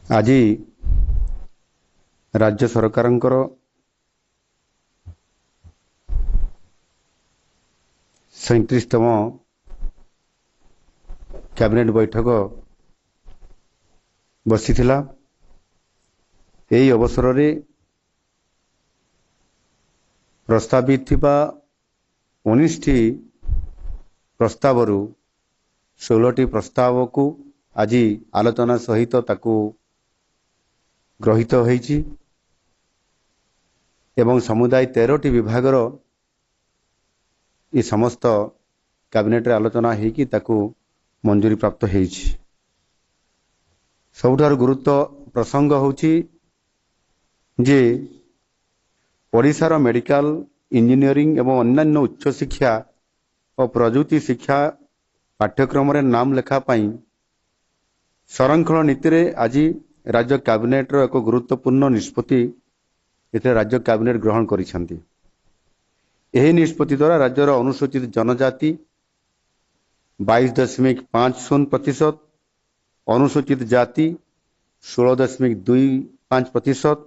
आज राज्य सरकारଙ୍କର सैंतीसतम कैबिनेट बैठक बसीथिला। एही अवसर रे प्रस्तावित थिबा 19टी प्रस्तावरु 16टी प्रस्ताव को आज आलोचना सहित ताकू ग्रहित होईची एवं समुदाय 13टी विभागर ये समस्त कैबिनेट रे आलोचना हेकी ताकू मंजूरी प्राप्त होईची। सबुठार गुरुत्व प्रसंग होची जे ओडिशार मेडिकल इंजीनियरिंग एवं अन्यान्य उच्च शिक्षा और प्रजुति शिक्षा पाठ्यक्रम रे नाम लेखा पाई संरक्षण नीति रे आज राज्य कैबिनेट रो एक गुरुत्वपूर्ण निष्पत्ति इथे राज्य कैबिनेट ग्रहण करिसेंती। एही निष्पत्ति द्वारा राज्यर अनुसूचित जनजाति 22.50%, अनुसूचित जाति 16.25%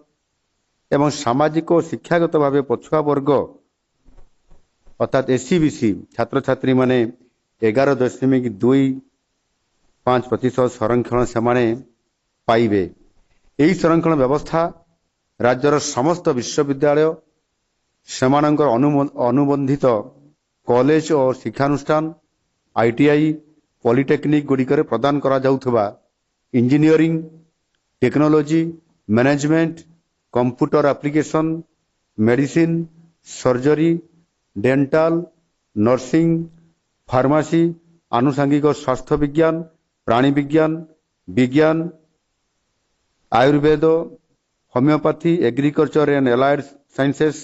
एवं सामाजिक और शिक्षागत भाव पछुआ वर्ग अर्थात एससीबीसी छात्र छात्री माने 11.25% संरक्षण से पाइबे। यही संरक्षण व्यवस्था राज्यर समस्त विश्वविद्यालय सेमानंकर अनुबंधित कॉलेज और शिक्षानुष्ठान आईटीआई पॉलिटेक्निक गुड़िकर प्रदान करा जाउथबा engineering technology management computer application medicine surgery dental nursing pharmacy आनुषंगिक स्वास्थ्य विज्ञान प्राणी विज्ञान विज्ञान Ayurveda homeopathy agriculture and allied sciences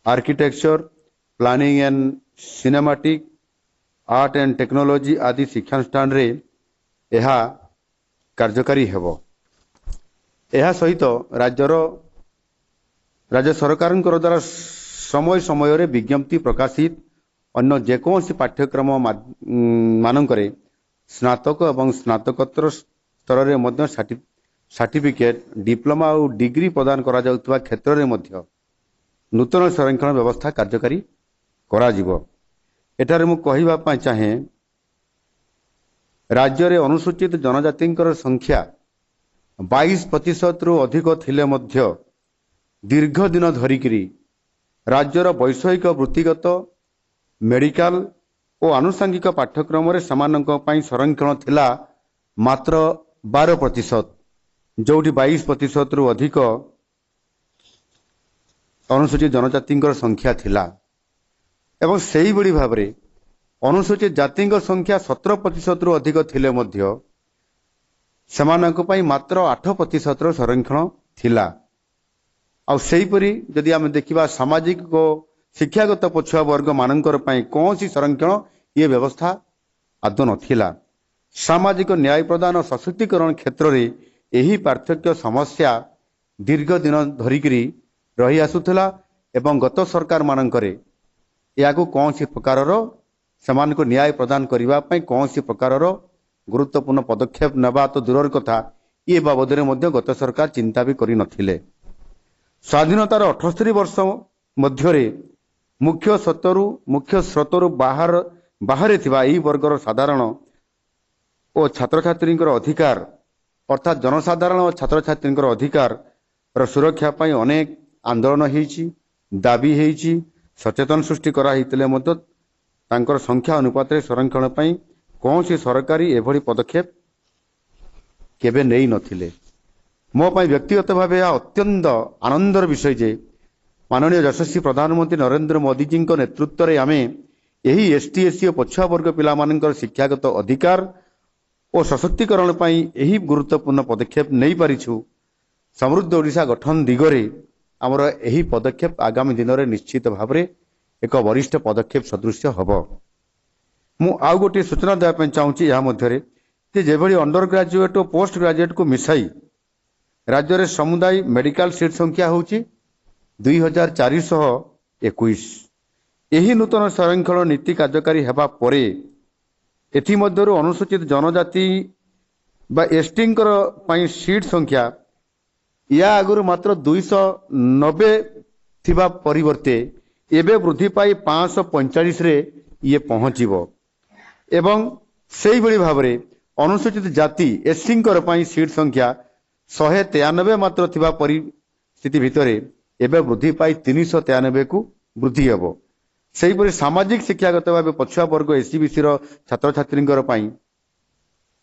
architecture planning and cinematic art and technology आदि शिक्षानुष्ठान रे यह कार्यकारी हेबो। यह सहित राज्य सरकार द्वारा समय समय रे विज्ञप्ति प्रकाशित अन्य जेकोसी पाठ्यक्रम मानकरे स्नातक एवं स्नातकोत्तर स्तर रे मध्य सर्टिफिकेट डिप्लोमा और डिग्री प्रदान करा जाउतबा क्षेत्र रे मध्य नूतन संरक्षण व्यवस्था कार्यकारी करा जिवो। एटारे मु कहिबा पय चाहे राज्य रे अनुसूचित जनजातिंकर संख्या 22% रु अधिक थिले मध्य दीर्घ दिन धरिकरी राज्यर वैषयिक वृत्तिगत मेडिकल और आनुषंगिक पाठ्यक्रम रे समानक पई संरक्षण थिला मात्र 12%, जोटी 22% रु अधिक अनुसूचित जनजातिंकर संख्या थिला एवं सेही बड़ी भाबरे अनुसूचित जातिंकर संख्या 17% रु अधिक थिले मध्य समानक पई मात्र 8% रो संरक्षण थिला। आ सेही परी जदि हम देखिबा सामाजिक को शिक्षागत पछुआ वर्ग मानकर पई कोनसी संरक्षण ये व्यवस्था आदौ नथिला। सामाजिक न्याय प्रदान और सशक्तिकरण क्षेत्र रे एही पार्थक्य समस्या दीर्घ दिन धरिकरी रही आसुथला एवं गत सरकार मानकरे याको कोनसी प्रकारर समानको न्याय प्रदान करिबा पई कोनसी प्रकारर गुरुत्वपूर्ण पदक्षेप नबा तो दूरर कथा ये बाबद रे मध्य गत सरकार चिंता भी करि नथिले। स्वाधीनतार 78 वर्ष मध्यरे मुख्य स्रोतरु बाहर थिबा एही वर्गर साधारण और छात्र छात्रींकर अधिकार अर्थात जनसाधारण और छात्र छात्रींकर अधिकार सुरक्षा पाई अनेक आंदोलन हेची दाबी हेची सचेतन सृष्टि करा हितले मध्य तांकर संख्या अनुपात रे संरक्षण पाई कोनसी सरकारी एभली पदक्षेप केबे नेई नथिले। मो पाई व्यक्तिगत भावे अत्यंत आनंदर विषय जे माननीय यशस्वी प्रधानमंत्री नरेंद्र मोदी जी नेतृत्व रे आमे एही एसटी एससी और पछुआ वर्ग पिला मानकर शिक्षागत अधिकार और सशक्तिकरण पाई एही गुरुत्वपूर्ण पदक्षेप नहीं पारिछु। समृद्ध ओडिशा गठन दिगरे आमर एही पदक्षेप आगामी दिन में निश्चित भाव में एक वरिष्ठ पदक्षेप सदृश हबो। मु आउ गोटे सूचना देवा चाहूँगी या मध्यरे जे जेभली अंडर ग्रेजुएट और पोस्ट ग्रेजुएट को मिसाई राज्य रे समुदाय मेडिकल सीट संख्या होची 2421। यही नूतन संरक्षण नीति कार्यकारी हेबा परे एथि मध्यरु अनुसूचित जनजाति बा एसटींकर सीट संख्या या आगुरी मात्र 290 थिबा परिवर्ते एबे वृद्धि पाई 545 रे ये पहुंचीबो एवं सेही बड़ी भाबरे अनुसूचित जाति एससींकर सीट संख्या 193 मात्र थिबा परिस्थिति भितरे एबे वृद्धि पाई 393 को वृद्धि हेबो। सेहीपरि सामाजिक शिक्षागत भाव पछुआ वर्ग एससीबीसी छात्र छात्री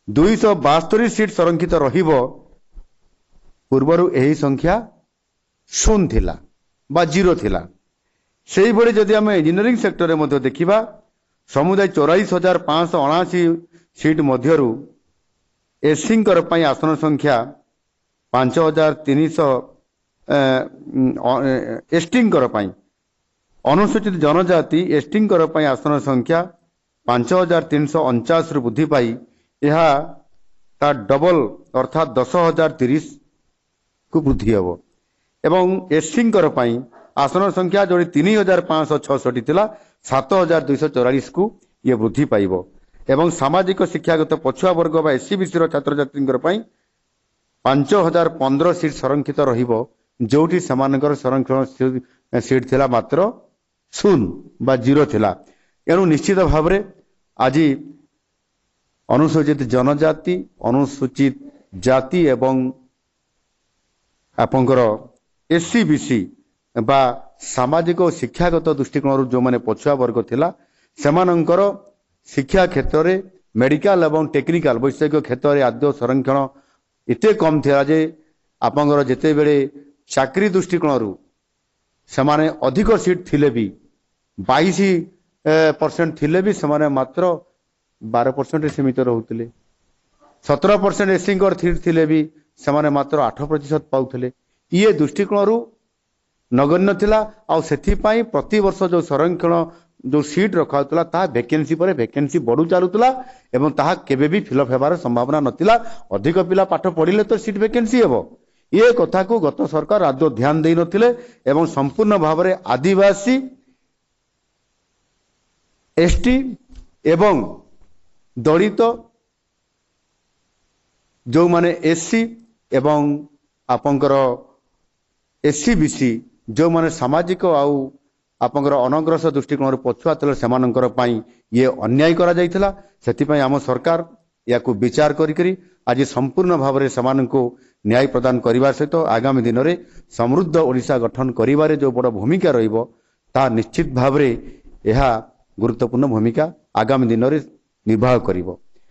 272 सीट संरक्षित रहिबो। पूर्वरु एही संख्या 0 थिला बा 0 थिला। सेही भଳି जदि आम इंजीनियरिंग सेक्टर में मध्य देखिबा समुदाय 24,579 सीट मध्यरु एससींकर आसन संख्या 5,300 एसटींकर अनुसूचित जनजाति एसटींकर आसन संख्या 5,349 वृद्धि पाई यह ता डबल अर्थात 10,030 को वृद्धि हेब एवं एससींकर आसन संख्या जो 3,566 थिला 7,244 को ये वृद्धि पाइब एवं सामाजिक शिक्षागत पछुआ वर्ग बा एससीबीसी छात्र छात्री 5,015 सीट संरक्षित रहिबो जोठी समानकर संरक्षण सीट थिला मात्र 0 बा 0 थिला। एणु निश्चित भाव आज अनुसूचित जनजाति अनुसूचित जाति एवं आपंकर एससीबीसी बा सामाजिक और शिक्षागत दृष्टिकोण जो माने पछुआ वर्ग थिला सेमानंकर शिक्षा क्षेत्र में मेडिकल एवं टेक्निकल वैषयिक क्षेत्र में आद्य संरक्षण एते कम थिला जे आपंकर जेते बेले चाकरी दृष्टिकोण सेमाने अधिक सीट थिले भी 22% थिले भी सेमाने मात्र 12% सीमित रहउतले 17% एससींकर सीट थिले भी सेमाने मात्र 8% पाउथले। ये दृष्टिकोण नगण्य थिला आ सेथिपाई प्रति वर्ष जो संरक्षण जो सीट रखाउतला ता वैकेंसी पर वैकेंसी बढ़ु चलुतला एवं ताहा केबे भी फिलअप हेबार संभावना नथिला। अधिक पिला पाठ पढ़िले तो सीट वैकेंसी हेबो ये कथा को गत सरकार राज्य ध्यान दे नथिले एवं संपूर्ण भाव में आदिवासी एसटी एवं दलित जो माने एससी एवं आपंकर एससीबीसी जो माने सामाजिक आउ आपंकर अनग्रस दृष्टिकोण पछुआ तले सेमानंकर पई ये अन्याय करा जायतिला। सेतिपई आम सरकार याकू विचार करी आज संपूर्ण भाव में सेमानंको न्याय प्रदान करिवार सहित आगामी दिन में समृद्ध ओडिशा गठन करिवारे जो बड़ भूमिका रहिबो ता निश्चित भाव में यह गुरुत्वपूर्ण भूमिका आगामी दिन में निर्वाह करिबो।